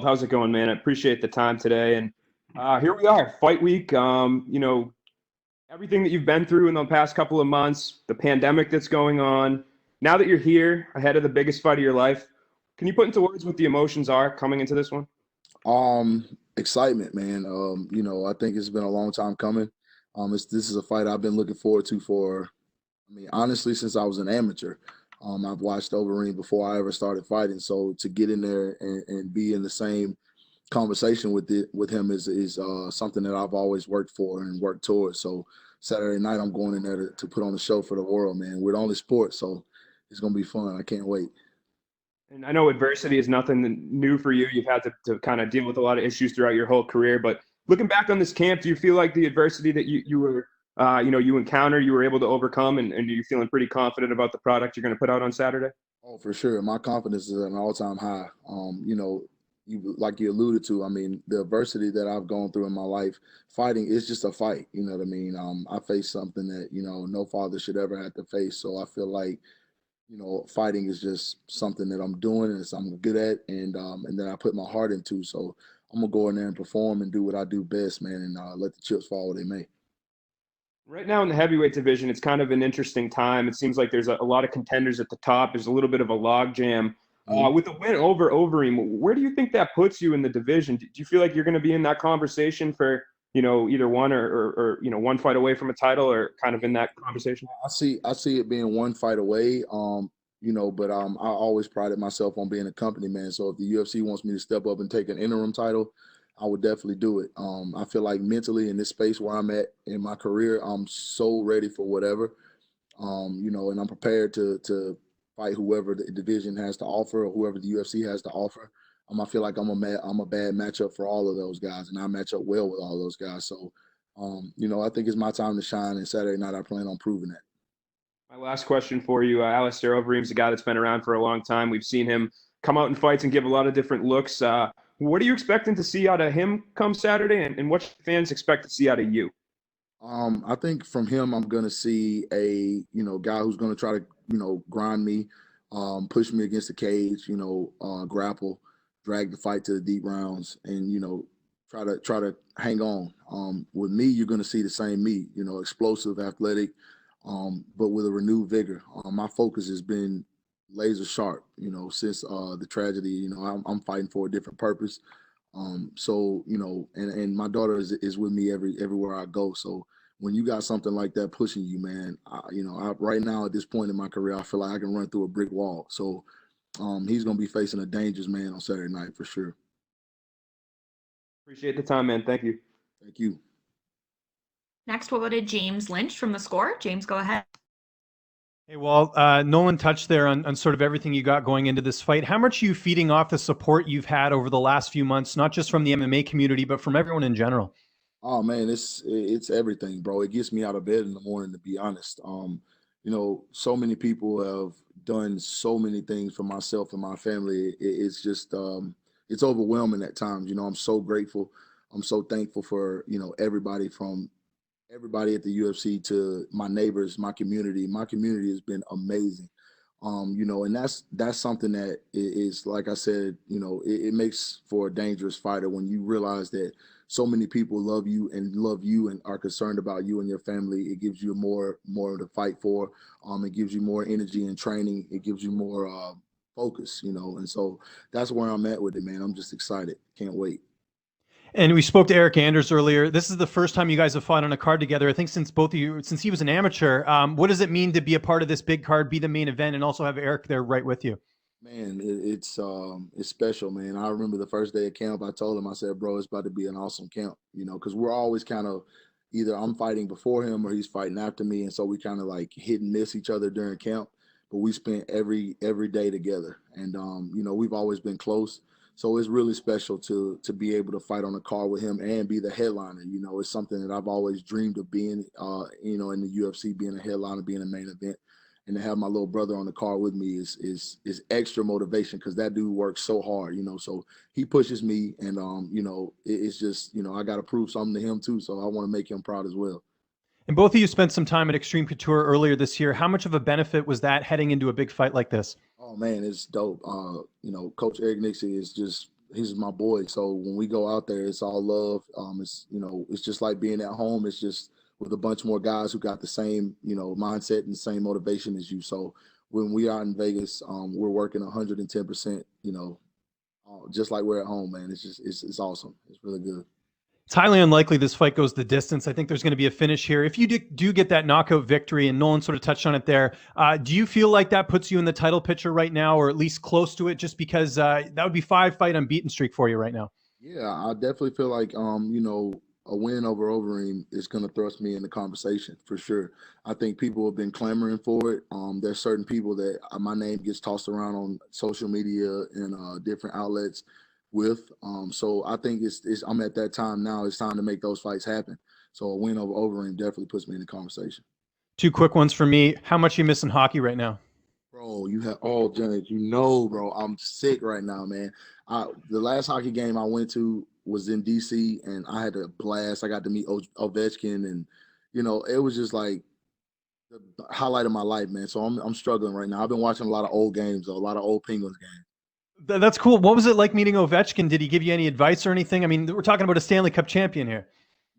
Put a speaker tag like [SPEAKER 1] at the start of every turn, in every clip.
[SPEAKER 1] Walt, how's it going, man? I appreciate the time today. And here we are, fight week. Everything that you've been through in the past couple of months, the pandemic that's going on. Now that you're here, ahead of the biggest fight of your life, can you put into words what the emotions are coming into this one?
[SPEAKER 2] Excitement, man. I think it's been a long time coming. This is a fight I've been looking forward to for, I mean, honestly, since I was an amateur. I've watched Overeem before I ever started fighting. So to get in there and be in the same conversation with him is something that I've always worked for and worked towards. So Saturday night, I'm going in there to put on a show for the world, man. We're only sport, so it's gonna be fun. I can't wait.
[SPEAKER 1] And I know adversity is nothing new for you. You've had to kind of deal with a lot of issues throughout your whole career. But looking back on this camp, do you feel like the adversity that you encountered, you were able to overcome, and are you feeling pretty confident about the product you're going to put out on Saturday?
[SPEAKER 2] Oh, for sure. My confidence is at an all-time high. Like you alluded to, I mean, the adversity that I've gone through in my life, fighting is just a fight. You know what I mean? I faced something that, no father should ever have to face. So I feel like, fighting is just something that I'm doing and I'm good at, and that I put my heart into. So I'm gonna go in there and perform and do what I do best, man, and let the chips fall where they may.
[SPEAKER 1] Right now in the heavyweight division, it's kind of an interesting time. It seems like there's a lot of contenders at the top. There's a little bit of a logjam. With the win over Overeem, where do you think that puts you in the division? Do you feel like you're going to be in that conversation for, either one or one fight away from a title, or kind of in that conversation?
[SPEAKER 2] I see it being one fight away. But I always prided myself on being a company man. So if the UFC wants me to step up and take an interim title, I would definitely do it. I feel like mentally in this space where I'm at in my career, I'm so ready for whatever. And I'm prepared to fight whoever the division has to offer or whoever the UFC has to offer. I feel like I'm a bad matchup for all of those guys, and I match up well with all those guys. So, I think it's my time to shine, and Saturday night I plan on proving that.
[SPEAKER 1] My last question for you, Alistair Overeem's a guy that's been around for a long time. We've seen him come out in fights and give a lot of different looks. What are you expecting to see out of him come Saturday, and what should fans expect to see out of you?
[SPEAKER 2] I think from him, I'm gonna see a guy who's gonna try to grind me, push me against the cage, grapple, drag the fight to the deep rounds, and try to hang on. With me, you're gonna see the same me, explosive, athletic, but with a renewed vigor. My focus has been laser sharp, since the tragedy. I'm fighting for a different purpose. And my daughter is with me everywhere I go. So when you got something like that pushing you, man, right now at this point in my career, I feel like I can run through a brick wall. So he's gonna be facing a dangerous man on Saturday night for sure.
[SPEAKER 1] Appreciate the time, man. Thank you.
[SPEAKER 2] Thank you.
[SPEAKER 3] Next, we'll go to James Lynch from The Score. James, go ahead.
[SPEAKER 4] Hey, Walt, Nolan touched there on sort of everything you got going into this fight. How much are you feeding off the support you've had over the last few months, not just from the MMA community, but from everyone in general?
[SPEAKER 2] Oh man, it's everything, bro. It gets me out of bed in the morning, to be honest. So many people have done so many things for myself and my family. It's just it's overwhelming at times. I'm so grateful. I'm so thankful for everybody, from everybody at the UFC to my neighbors, my community. My community has been amazing. And that's something that is, like I said, it makes for a dangerous fighter when you realize that so many people love you and are concerned about you and your family. It gives you more to fight for. It gives you more energy and training. It gives you more focus, and so that's where I'm at with it, man. I'm just excited. Can't wait.
[SPEAKER 4] And we spoke to Eric Anders earlier. This is the first time you guys have fought on a card together, I think, since both of you, since he was an amateur. What does it mean to be a part of this big card, be the main event, and also have Eric there right with you?
[SPEAKER 2] Man, it's special, man. I remember the first day of camp, I told him, I said, bro, it's about to be an awesome camp, because we're always kind of either I'm fighting before him or he's fighting after me. And so we kind of like hit and miss each other during camp, but we spent every day together. And, we've always been close. So it's really special to be able to fight on a card with him and be the headliner. It's something that I've always dreamed of being, in the UFC, being a headliner, being a main event. And to have my little brother on the card with me is extra motivation, because that dude works so hard, so he pushes me, and it's just, I got to prove something to him too. So I want to make him proud as well.
[SPEAKER 4] And both of you spent some time at Extreme Couture earlier this year. How much of a benefit was that heading into a big fight like this?
[SPEAKER 2] Oh man, it's dope. Coach Eric Nixie is just he's my boy. So when we go out there, it's all love. It's, you know, it's just like being at home. It's just with a bunch more guys who got the same, you know, mindset and the same motivation as you. So when we are in Vegas, we're working 110%, you know, just like we're at home, man. It's just, it's awesome. It's really good.
[SPEAKER 4] It's highly unlikely this fight goes the distance. I think there's going to be a finish here. If you do get that knockout victory, and Nolan sort of touched on it there, do you feel like that puts you in the title picture right now, or at least close to it, just because that would be 5-fight unbeaten streak for you right now?
[SPEAKER 2] Yeah, I definitely feel like, you know, a win over Overeem is going to thrust me in the conversation for sure. I think people have been clamoring for it. There's certain people that my name gets tossed around on social media and different outlets with. So I think I'm at that time now. It's time to make those fights happen. So a win over Overeem definitely puts me in the conversation.
[SPEAKER 4] 2 quick ones for me. How much are you missing hockey right now?
[SPEAKER 2] Bro, you have Janet, you know, bro, I'm sick right now, man. The last hockey game I went to was in DC, and I had a blast. I got to meet Ovechkin, and you know, it was just like the highlight of my life, man. So I'm struggling right now. I've been watching a lot of old games, though, a lot of old Penguins games.
[SPEAKER 4] That's cool. What was it like meeting Ovechkin? Did he give you any advice or anything? I mean, we're talking about a Stanley Cup champion here.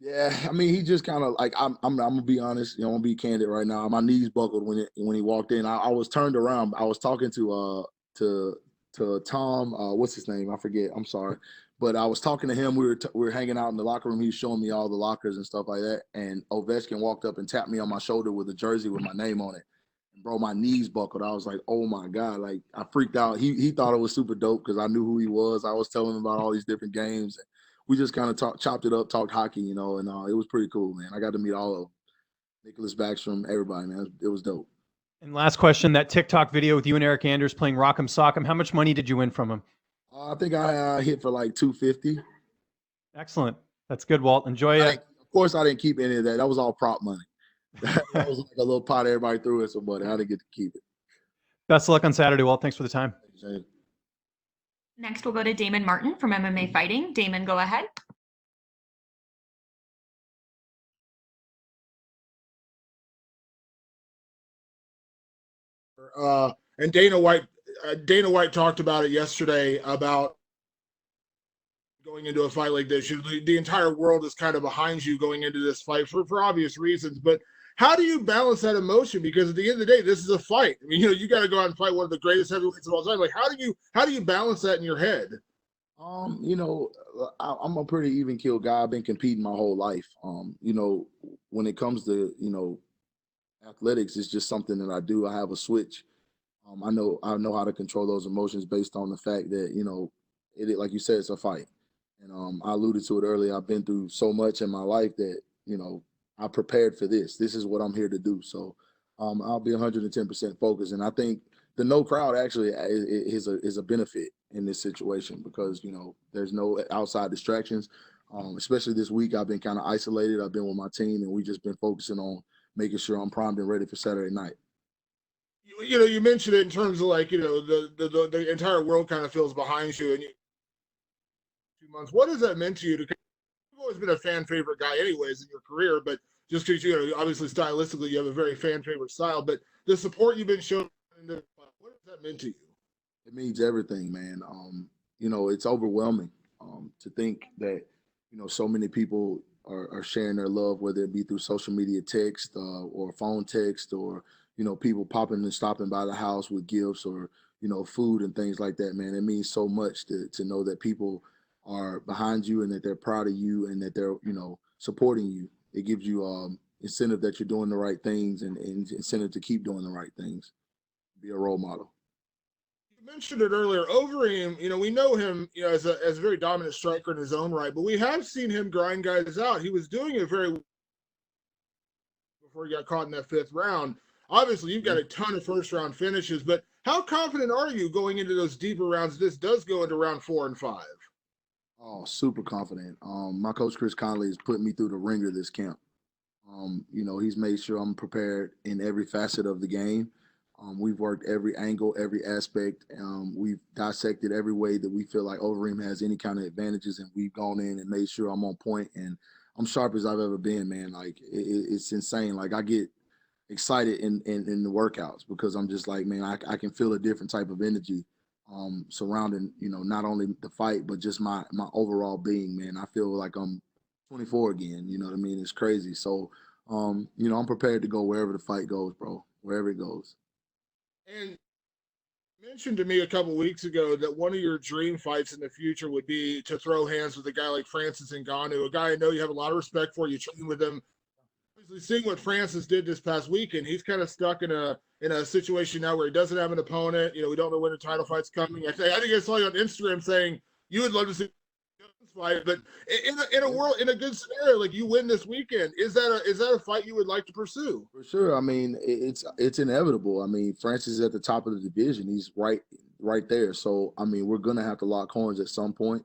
[SPEAKER 2] Yeah, I mean, he just kind of like I'm gonna be honest, you know, I'm gonna be candid right now. My knees buckled when he walked in. I was turned around. I was talking to Tom, what's his name? I forget. I'm sorry, but I was talking to him. We were hanging out in the locker room. He was showing me all the lockers and stuff like that. And Ovechkin walked up and tapped me on my shoulder with a jersey with my name on it. And bro, my knees buckled. I was like, oh my god, like I freaked out. He thought it was super dope because I knew who he was. I was telling him about all these different games. We just kind of chopped it up, talked hockey, you know, and it was pretty cool, man. I got to meet all of them. Nicholas Backstrom, everybody, man. It was dope.
[SPEAKER 4] And last question, that TikTok video with you and Eric Anders playing Rock'em Sock'em, how much money did you win from him?
[SPEAKER 2] I think I hit for like 250.
[SPEAKER 4] Excellent. That's good, Walt. Enjoy it.
[SPEAKER 2] Of course, I didn't keep any of that. That was all prop money. That was like a little pot everybody threw at somebody. I didn't get to keep it.
[SPEAKER 4] Best of luck on Saturday, Walt. Thanks for the time.
[SPEAKER 2] Thanks,
[SPEAKER 3] Next, we'll go to Damon Martin from MMA Fighting. Damon, go ahead.
[SPEAKER 5] And Dana White talked about it yesterday about going into a fight like this. The entire world is kind of behind you going into this fight for obvious reasons. But how do you balance that emotion? Because at the end of the day, this is a fight. I mean, you know, you got to go out and fight one of the greatest heavyweights of all time. Like, how do you balance that in your head?
[SPEAKER 2] You know, I'm a pretty even keel guy. I've been competing my whole life. You know, when it comes to, you know, athletics, it's just something that I do. I have a switch. I know how to control those emotions based on the fact that, you know, like you said, it's a fight. And I alluded to it earlier. I've been through so much in my life that, you know, I prepared for this. This is what I'm here to do. So I'll be 110% focused. And I think the no crowd actually is a benefit in this situation because, you know, there's no outside distractions. Especially this week, I've been kind of isolated. I've been with my team, and we've just been focusing on making sure I'm primed and ready for Saturday night.
[SPEAKER 5] You know, you mentioned it in terms of like, you know, the entire world kind of feels behind you, and 2 months. What has that meant to you? You've always been a fan favorite guy, anyways, in your career, but just because, you know, obviously stylistically you have a very fan favorite style, but the support you've been shown, what has that meant to you?
[SPEAKER 2] It means everything, man. You know, it's overwhelming to think that, you know, so many people are sharing their love, whether it be through social media text or phone text or, you know, people popping and stopping by the house with gifts or, you know, food and things like that, man. It means so much to know that people are behind you and that they're proud of you and that they're, you know, supporting you. It gives you incentive that you're doing the right things and incentive to keep doing the right things. Be a role model.
[SPEAKER 5] You mentioned it earlier. Overeem, you know, we know him, you know, as a very dominant striker in his own right, but we have seen him grind guys out. He was doing it very before he got caught in that 5th round. Obviously, you've got a ton of first-round finishes, but how confident are you going into those deeper rounds? This does go into round 4 and 5.
[SPEAKER 2] Oh, super confident. My coach Chris Conley has put me through the ringer this camp. You know, he's made sure I'm prepared in every facet of the game. We've worked every angle, every aspect. We've dissected every way that we feel like Overeem has any kind of advantages, and we've gone in and made sure I'm on point and I'm sharp as I've ever been, man. Like it's insane. Like I get excited in the workouts because I'm just like, man, I can feel a different type of energy surrounding, not only the fight, but just my overall being, man. I feel like I'm 24 again, you know what I mean? It's crazy. So, I'm prepared to go wherever the fight goes, bro, wherever it goes.
[SPEAKER 5] And you mentioned to me a couple weeks ago that one of your dream fights in the future would be to throw hands with a guy like Francis Ngannou, a guy I know you have a lot of respect for. You train with him. Obviously, seeing what Francis did this past weekend, he's kind of stuck in a situation now where he doesn't have an opponent. We don't know when the title fight's coming. I think I saw you on Instagram saying you would love to see fight, but in a good scenario, like you win this weekend, is that a fight you would like to pursue?
[SPEAKER 2] For sure. I mean, it's inevitable. I mean, Francis is at the top of the division. He's right there. So, I mean, we're gonna have to lock horns at some point.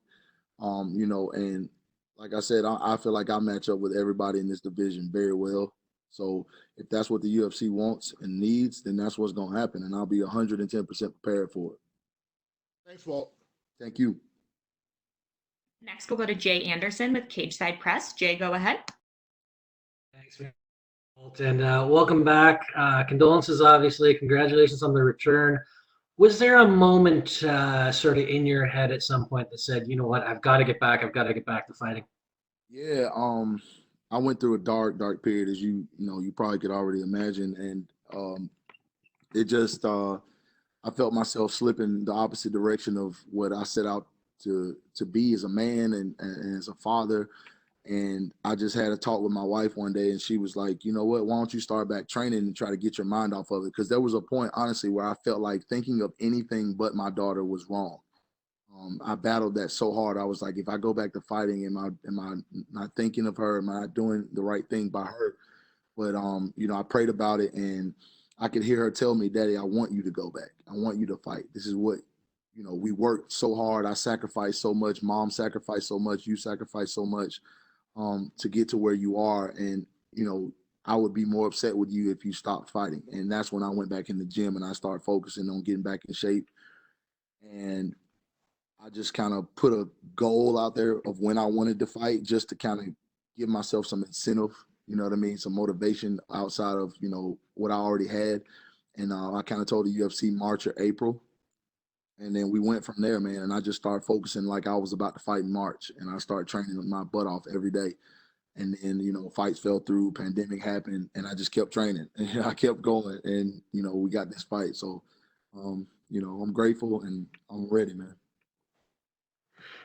[SPEAKER 2] And like I said, I feel like I match up with everybody in this division very well. So if that's what the UFC wants and needs, then that's what's gonna happen, and I'll be 110% prepared for it.
[SPEAKER 5] Thanks, Walt.
[SPEAKER 2] Thank you.
[SPEAKER 3] Next, we'll go to Jay Anderson with Cage Side Press. Jay, go ahead.
[SPEAKER 6] Thanks, Walt, and welcome back. Condolences, obviously. Congratulations on the return. Was there a moment sort of in your head at some point that said, you know what, I've got to get back. I've got to get back to fighting?
[SPEAKER 2] Yeah. I went through a dark period, as you probably could already imagine, and it just I felt myself slipping the opposite direction of what I set out to be as a man and as a father. And I just had a talk with my wife one day, and she was like, you know what, why don't you start back training and try to get your mind off of it? Because there was a point, honestly, where I felt like thinking of anything but my daughter was wrong. I battled that so hard. I was like, if I go back to fighting, am I not thinking of her? Am I not doing the right thing by her? But I prayed about it, and I could hear her tell me, Daddy, I want you to go back. I want you to fight. This is what, we worked so hard. I sacrificed so much. Mom sacrificed so much. You sacrificed so much to get to where you are. And, I would be more upset with you if you stopped fighting. And that's when I went back in the gym and I started focusing on getting back in shape. And I just kind of put a goal out there of when I wanted to fight, just to kind of give myself some incentive, you know what I mean? Some motivation outside of, what I already had. And I kind of told the UFC March or April. And then we went from there, man. And I just started focusing like I was about to fight in March. And I started training my butt off every day. And then, fights fell through, pandemic happened, and I just kept training. And I kept going. And, we got this fight. So, I'm grateful and I'm ready, man.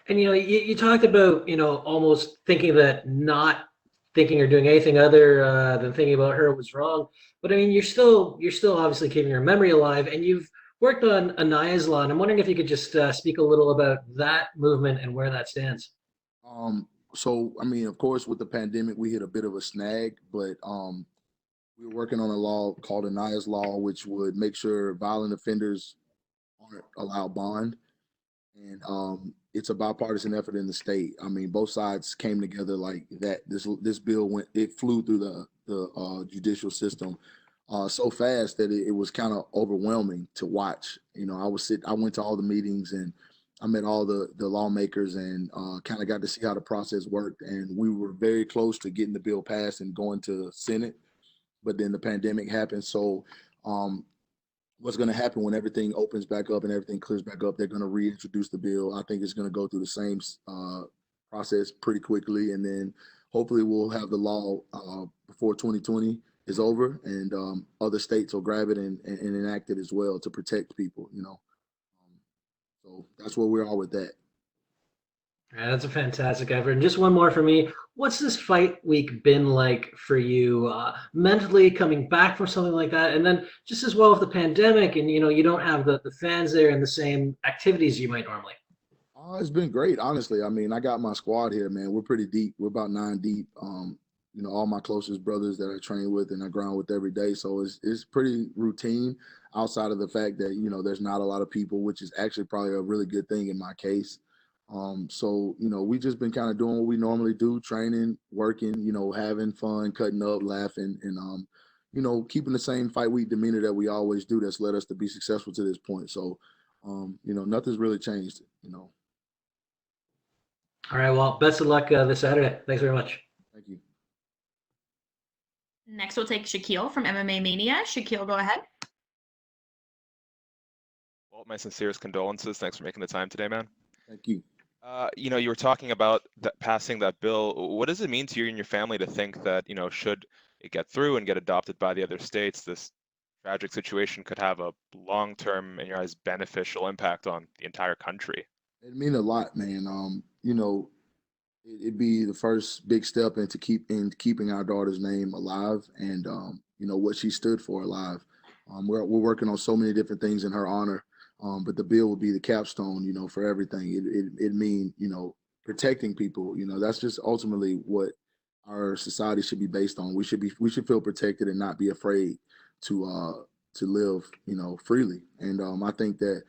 [SPEAKER 6] And, you talked about, almost thinking that not thinking or doing anything other than thinking about her was wrong. But I mean, you're still obviously keeping her memory alive, and you've worked on Anaya's Law, and I'm wondering if you could just speak a little about that movement and where that stands.
[SPEAKER 2] So, I mean, of course, with the pandemic, we hit a bit of a snag, but we were working on a law called Anaya's Law, which would make sure violent offenders aren't allowed bond. And it's a bipartisan effort in the state. I mean, both sides came together like that. This bill flew through the judicial system so fast that it was kind of overwhelming to watch. I went to all the meetings and I met all the lawmakers and kind of got to see how the process worked. And we were very close to getting the bill passed and going to Senate, but then the pandemic happened. So what's going to happen when everything opens back up and everything clears back up, they're going to reintroduce the bill. I think it's going to go through the same process pretty quickly. And then hopefully we'll have the law before 2020 is over, and other states will grab it and enact it as well to protect people, So that's where we are with that.
[SPEAKER 6] Yeah, that's a fantastic effort. And just one more for me. What's this fight week been like for you mentally coming back from something like that? And then just as well with the pandemic and, you don't have the fans there and the same activities you might normally.
[SPEAKER 2] It's been great, honestly. I mean, I got my squad here, man. We're pretty deep. We're about 9 deep. All my closest brothers that I train with and I grind with every day. So it's pretty routine outside of the fact that, there's not a lot of people, which is actually probably a really good thing in my case. So, we just been kind of doing what we normally do, training, working, having fun, cutting up, laughing, and, keeping the same fight week demeanor that we always do that's led us to be successful to this point. So, nothing's really changed,
[SPEAKER 6] All right. Well, best of luck this Saturday. Thanks very much.
[SPEAKER 2] Thank you.
[SPEAKER 3] Next, we'll take Shaquille from MMA Mania. Shaquille, go ahead.
[SPEAKER 7] Well, my sincerest condolences. Thanks for making the time today, man.
[SPEAKER 2] Thank you.
[SPEAKER 7] You were talking about passing that bill. What does it mean to you and your family to think that, should it get through and get adopted by the other states, this tragic situation could have a long-term, in your eyes, beneficial impact on the entire country?
[SPEAKER 2] It mean a lot, man. It'd be the first big step into keeping our daughter's name alive, and what she stood for alive. We're working on so many different things in her honor, but the bill will be the capstone, for everything. It mean protecting people. That's just ultimately what our society should be based on. We should feel protected and not be afraid to live, freely. And I think that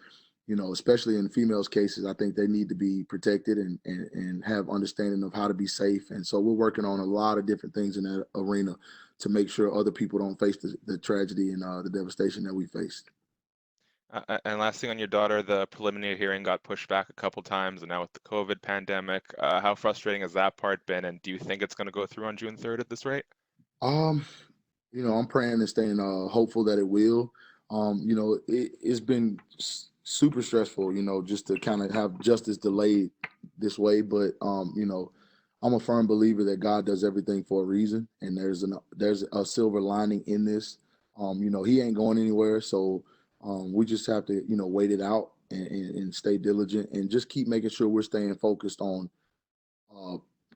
[SPEAKER 2] especially in females' cases, I think they need to be protected and have understanding of how to be safe. And so we're working on a lot of different things in that arena to make sure other people don't face the tragedy and the devastation that we faced.
[SPEAKER 7] And last thing on your daughter, the preliminary hearing got pushed back a couple times, and now with the COVID pandemic, how frustrating has that part been? And do you think it's going to go through on June 3rd at this rate?
[SPEAKER 2] Um, I'm praying and staying hopeful that it will. It's been super stressful, just to kind of have justice delayed this way. But I'm a firm believer that God does everything for a reason, and there's a silver lining in this. He ain't going anywhere, so we just have to wait it out and stay diligent and just keep making sure we're staying focused on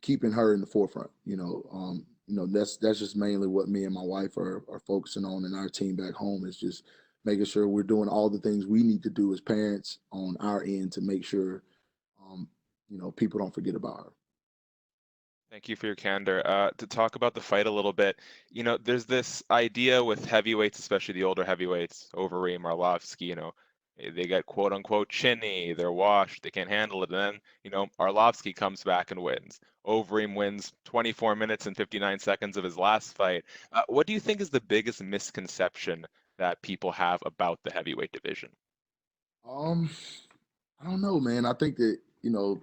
[SPEAKER 2] keeping her in the forefront. That's just mainly what me and my wife are focusing on, and our team back home is just making sure we're doing all the things we need to do as parents on our end to make sure, people don't forget about her.
[SPEAKER 7] Thank you for your candor. To talk about the fight a little bit, there's this idea with heavyweights, especially the older heavyweights, Overeem, Arlovsky, they get quote unquote chinny, they're washed, they can't handle it. And then, Arlovsky comes back and wins. Overeem wins 24 minutes and 59 seconds of his last fight. What do you think is the biggest misconception that people have about the heavyweight division?
[SPEAKER 2] Um, I don't know, man. I think that,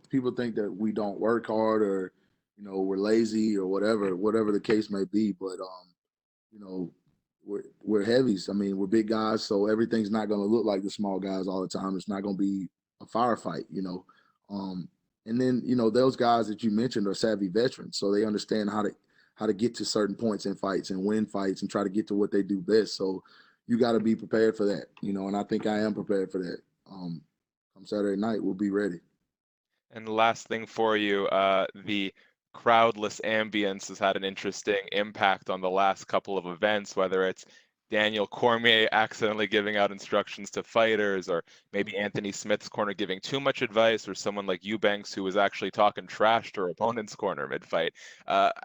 [SPEAKER 2] people think that we don't work hard or, we're lazy or whatever the case may be. But, you know, we're heavies. I mean, we're big guys, so everything's not going to look like the small guys all the time. It's not going to be a firefight. Um, and then, those guys that you mentioned are savvy veterans, so they understand how to get to certain points in fights and win fights and try to get to what they do best. So you got to be prepared for that, and I think I am prepared for that. Come Saturday night, we'll be ready.
[SPEAKER 7] And the last thing for you, the crowdless ambience has had an interesting impact on the last couple of events, whether it's Daniel Cormier accidentally giving out instructions to fighters, or maybe Anthony Smith's corner giving too much advice, or someone like Eubanks who was actually talking trash to her opponent's corner mid-fight. How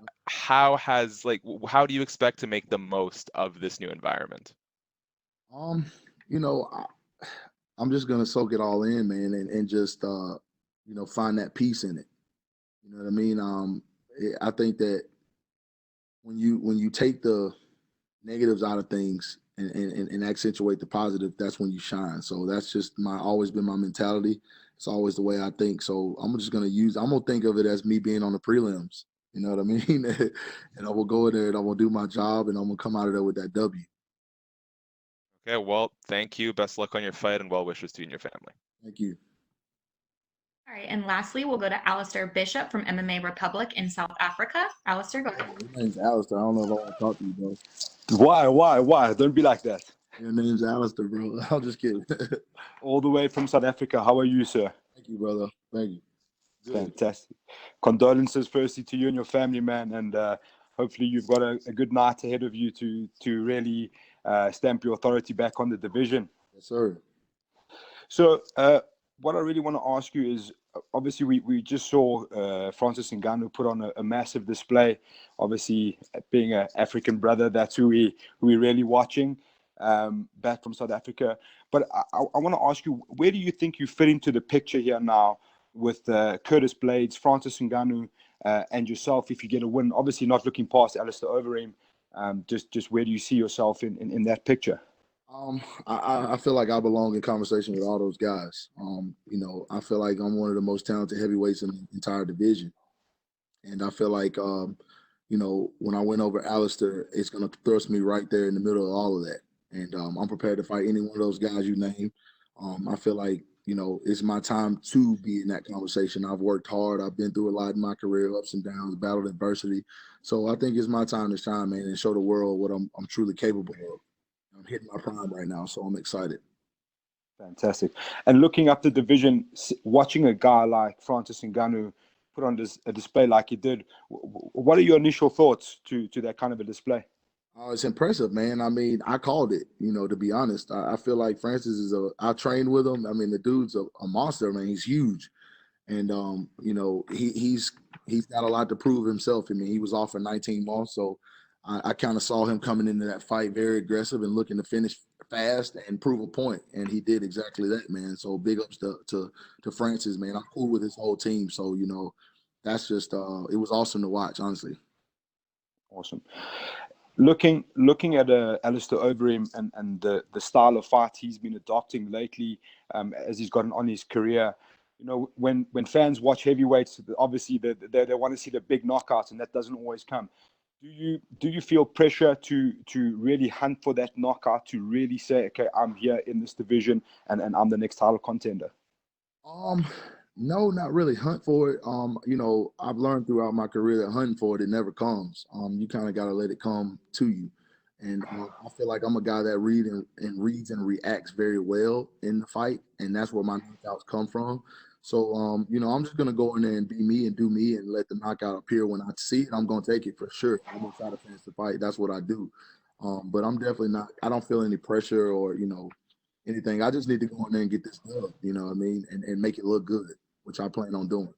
[SPEAKER 7] do you expect to make the most of this new environment?
[SPEAKER 2] Um, you know, I'm just gonna soak it all in, man, and just find that peace in it. You know what I mean? I think that when you take the negatives out of things and accentuate the positive, that's when you shine. So that's just always been my mentality. It's always the way I think. So I'm gonna think of it as me being on the prelims. You know what I mean? And I will go in there and I'm gonna do my job and I'm gonna come out of there with that W.
[SPEAKER 7] Okay, Walt, thank you. Best luck on your fight and well wishes to you and your family.
[SPEAKER 2] Thank you.
[SPEAKER 3] All right, and lastly, we'll go to Alistair Bishop from MMA Republic in South Africa. Alistair, go ahead.
[SPEAKER 2] My name's Alistair. I don't know if I want to talk to you, bro.
[SPEAKER 8] Why? Don't be like that.
[SPEAKER 2] Your name's Alistair, bro. I'm just kidding.
[SPEAKER 8] All the way from South Africa. How are you, sir?
[SPEAKER 2] Thank you, brother. Thank you. Good.
[SPEAKER 8] Fantastic. Condolences firstly to you and your family, man, and hopefully you've got a good night ahead of you to really stamp your authority back on the division.
[SPEAKER 2] Yes, sir.
[SPEAKER 8] So what I really want to ask you is, obviously we just saw Francis Ngannou put on a massive display. Obviously, being an African brother, that's who we're really watching back from South Africa. But I want to ask you, where do you think you fit into the picture here now with Curtis Blades, Francis Ngannou, and yourself if you get a win? Obviously not looking past Alistair Overeem. Just where do you see yourself in that picture?
[SPEAKER 2] I feel like I belong in conversation with all those guys. I feel like I'm one of the most talented heavyweights in the entire division. And I feel like, when I went over Alistair, it's going to thrust me right there in the middle of all of that. And I'm prepared to fight any one of those guys you name. I feel like, you know, it's my time to be in that conversation. I've worked hard. I've been through a lot in my career, ups and downs, battled adversity. So I think it's my time to shine, man, and show the world what I'm truly capable of. I'm hitting my prime right now, so I'm excited.
[SPEAKER 8] Fantastic. And looking up the division, watching a guy like Francis Ngannou put on a display like he did, what are your initial thoughts to that kind of a display?
[SPEAKER 2] It's impressive, man. I mean, I called it, you know, to be honest. I feel like Francis I trained with him. I mean, the dude's a monster, man. He's huge. And, you know, he's got a lot to prove himself. I mean, he was off for 19 months. So I kind of saw him coming into that fight very aggressive and looking to finish fast and prove a point. And he did exactly that, man. So big ups to Francis, man. I'm cool with his whole team. So, you know, that's just, it was awesome to watch, honestly.
[SPEAKER 8] Awesome. Looking at Alistair Overeem and the style of fight he's been adopting lately, as he's gotten on his career, you know, when fans watch heavyweights, obviously they want to see the big knockouts, and that doesn't always come. Do you feel pressure to really hunt for that knockout, to really say, okay, I'm here in this division and I'm the next title contender?
[SPEAKER 2] No, not really hunt for it. You know, I've learned throughout my career that hunting for it never comes. You kind of got to let it come to you. And I feel like I'm a guy that reads and reacts very well in the fight, and that's where my knockouts come from. So, you know, I'm just gonna go in there and be me and do me and let the knockout appear when I see it. I'm gonna take it for sure. I'm gonna try to finish the fight. That's what I do. But I'm definitely not. I don't feel any pressure or anything. I just need to go in there and get this done. You know what I mean, and make it look good, which I plan on doing.